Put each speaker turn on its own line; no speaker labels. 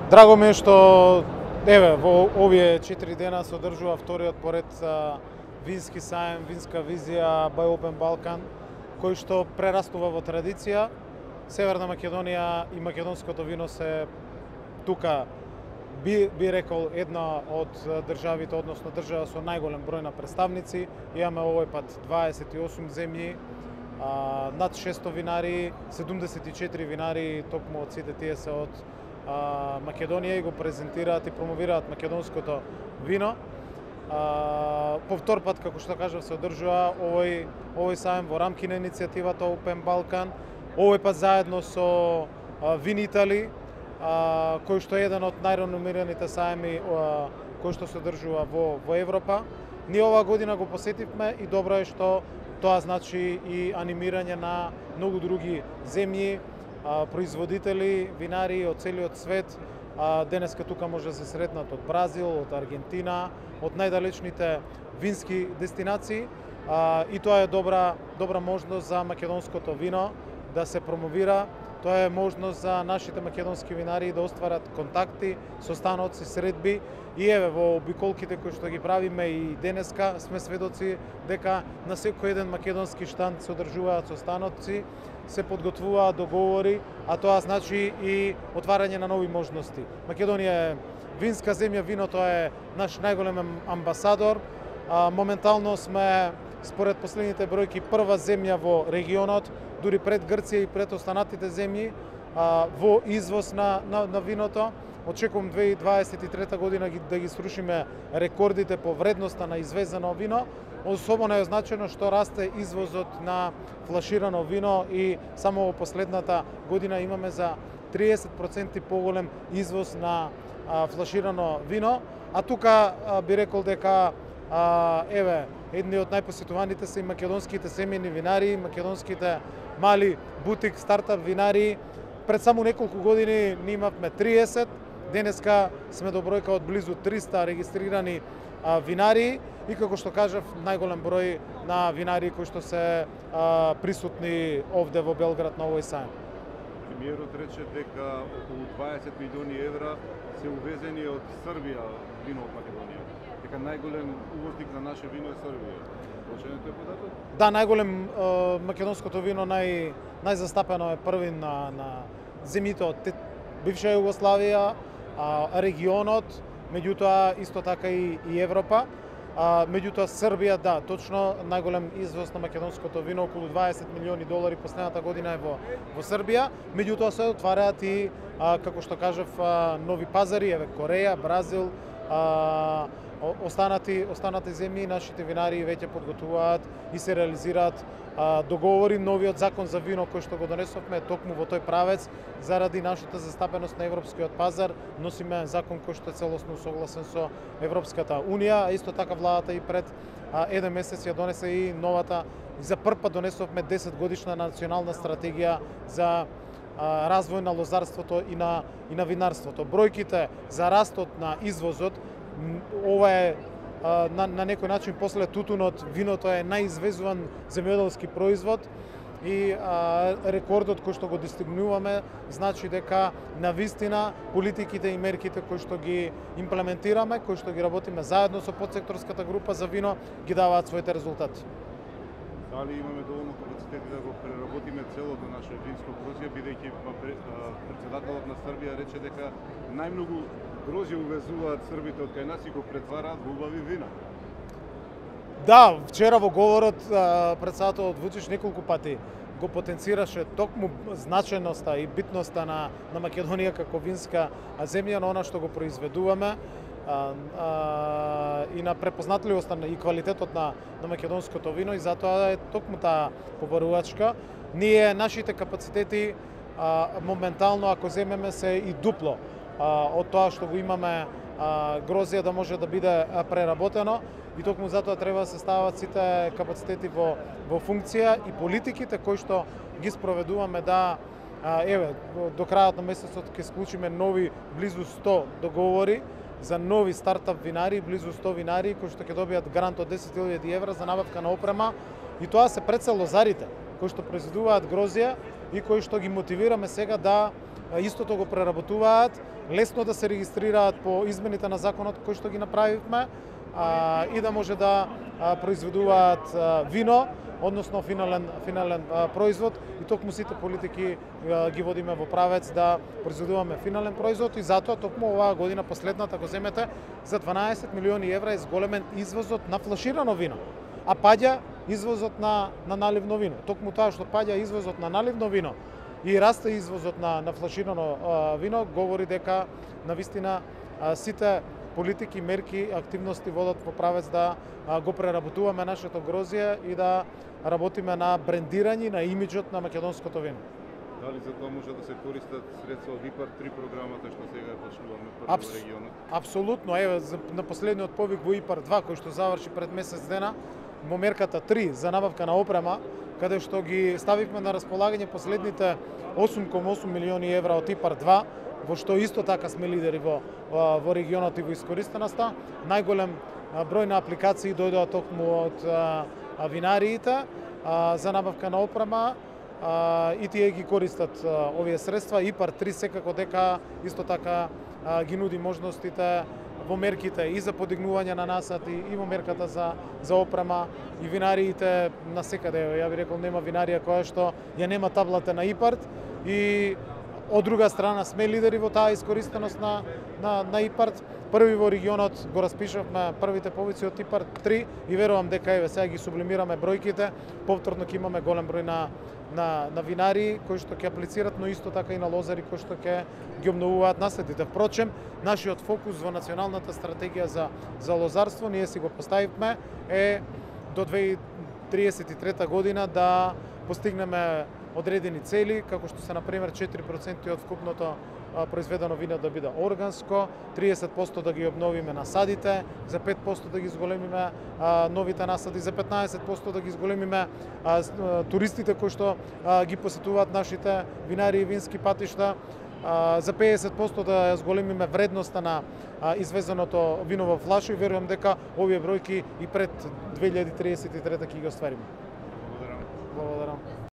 Драго ми е што еве во овие 4 дена се одржува вториот поред вински саем, винска визија by Open Balkan, кој што прерастува во традиција. Северна Македонија и македонското вино се тука би рекол една од државите, односно држава со најголем број на представници. Имаме овој пат 28 земји, над 600 винари, 74 винари, токму од сите тие се од Македонија и го презентираат и промовираат македонското вино. По втор пат, како што кажав, се одржува овој саем во рамки на иницијативата Open Balkan. Овој пат заедно со Винитали, кој што е еден од најреномираните саеми кој што се одржува во Европа. Ние оваа година го посетивме и добро е што тоа значи и анимирање на многу други земји, производители, винари од целиот свет. Денеска тука може да се сретнат од Бразил, од Аргентина, од најдалечните вински дестинации. И тоа е добра можност за македонското вино да се промовира. Тоа е можност за нашите македонски винари да остварат контакти, состаноци, средби. И еве во обиколките кои што ги правиме и денеска сме сведоци дека на секој еден македонски штанд се одржуваат состаноци, се подготвуваат договори, а тоа значи и отварање на нови можности. Македонија е винска земја, виното е наш најголем амбасадор. Моментално сме, според последните бројки, прва земја во регионот, дури пред Грција и пред останатите земји, во извоз на виното. Очекувам 2023 година да ги срушиме рекордите по вредноста на извезено вино. Особено е значено што расте извозот на флаширано вино и само во последната година имаме за 30% поголем извоз на флаширано вино. А тука би рекол дека еве едни од најпосетуваните се и македонските семејни винари, македонските мали бутик стартап винари. Пред само неколку години ние имавме 30, денеска сме до бројка од близу 300 регистрирани винари и како што кажав, најголем број на винари кои што се присутни овде во Белград на овој саем.
Премиерот рече дека околу 20 милиони евра се увезени од Србија вино од Македонија. Дека најголем увозник на наше вино е Србија. Точен е тој податок?
Да, најголем македонското вино најзастапено е први на земјите од бивша Југославија, регионот, меѓутоа исто така и Европа. Меѓутоа Србија, да, точно најголем извоз на македонското вино, околу 20 милиони долари последната година е во Србија. Меѓутоа се отвараат и, како што кажав, нови пазари, еве Кореја, Бразил, останати земји, нашите винари веќе подготвуваат и се реализираат договори. Новиот закон за вино кој што го донесовме токму во тој правец заради нашата застапеност на европскиот пазар. Носиме закон кој што е целосно согласен со Европската унија, а исто така владата и пред еден месец ја донесе и новата, за прв пат донесовме 10 годишна национална стратегија за развој на лозарството и на винарството. Бројките за растот на извозот, ова е на некој начин после тутунот, виното е најизвезуван земјоделски производ и рекордот кој што го достигнуваме значи дека навистина политиките и мерките кои што ги имплементираме, кои што ги работиме заедно со подсекторската група за вино, ги даваат своите резултати.
Дали имаме доволно капацитети да го преработиме целото наше винско грозје, бидејќи претседателот на Србија рече дека најмногу грозје увезуваат србите од кај нас и го претвараат во убави вина.
Да, вчера во говорот претседателот Вучич неколку пати го потенцираше токму значеноста и битноста на Македонија како винска земја, на она што го произведуваме и на препознатливоста и квалитетот на македонското вино, и затоа е токму таа побарувачка. Ние, нашите капацитети моментално, ако земеме, се и дупло од тоа што го имаме грозје да може да биде преработено, и токму затоа треба да се стават сите капацитети во функција и политиките кои што ги спроведуваме да еве до крајот на месецот ќе склучиме нови близу 100 договори за нови стартап винари, близу 100 винари кои што ќе добијат грант од 10.000 евра за набавка на опрема, и тоа се пред се лозарите кои што произведуваат грозје и кои што ги мотивираме сега да истото го преработуваат, лесно да се регистрираат по измените на законот кои што ги направивме и да може да произведуваат вино, односно финален производ, и токму сите политики ги водиме во правец да произведуваме финален производ, и затоа токму оваа година последната, ако земете, за 12 милиони евра е зголемен извозот на флаширано вино, а паѓа извозот на наливно вино. Токму тоа што паѓа извозот на наливно вино и расте извозот на флаширано вино говори дека навистина сите политики, мерки, активности водат во правец да го преработуваме нашето грозје и да работиме на брендирање на имиџот на македонското вино.
Дали за тоа може да се користат средства од ИПАР 3 програмата што сега почнуваме прво во регионот?
Апсолутно, еве на последниот повик во ИПАР 2 кој што заврши пред месец дена, во мерката 3 за набавка на опрема, каде што ги ставивме на располагање последните 8,8 милиони евра од ИПАР 2, во што исто така сме лидери во регионот и во искористеноста. Најголем број на апликации дојдоа токму од винариите за набавка на опрема, и тие ги користат овие средства. ИПАР 3 секако дека исто така ги нуди можностите во мерките и за подигнување на насати, и во мерката за опрема, и винариите насекаде. Ја би рекол, нема винарија која што ја нема таблата на ИПАР, и од друга страна сме лидери во таа искористеност на ИПАР. Први во регионот го распишавме првите повици од ИПАР 3 и верувам дека еве сега ги сублимираме бројките. Повторно ќе имаме голем број на винари кои што ќе аплицират, но исто така и на лозари кои што ќе ги обновуваат наследите. Впрочем, нашиот фокус во националната стратегија за лозарство, ние си го поставивме, е до 2033 година да постигнеме одредени цели, како што се например 4% од вкупното произведено вино да биде органско, 30% да ги обновиме насадите, за 5% да ги зголемиме новите насади, за 15% да ги зголемиме туристите кои што ги посетуваат нашите винари и вински патишта, за 50% да зголемиме вредноста на извезеното вино во флаша, и верувам дека овие бројки и пред 2033 ќе ги оствариме.
Благодарам.
Благодарам.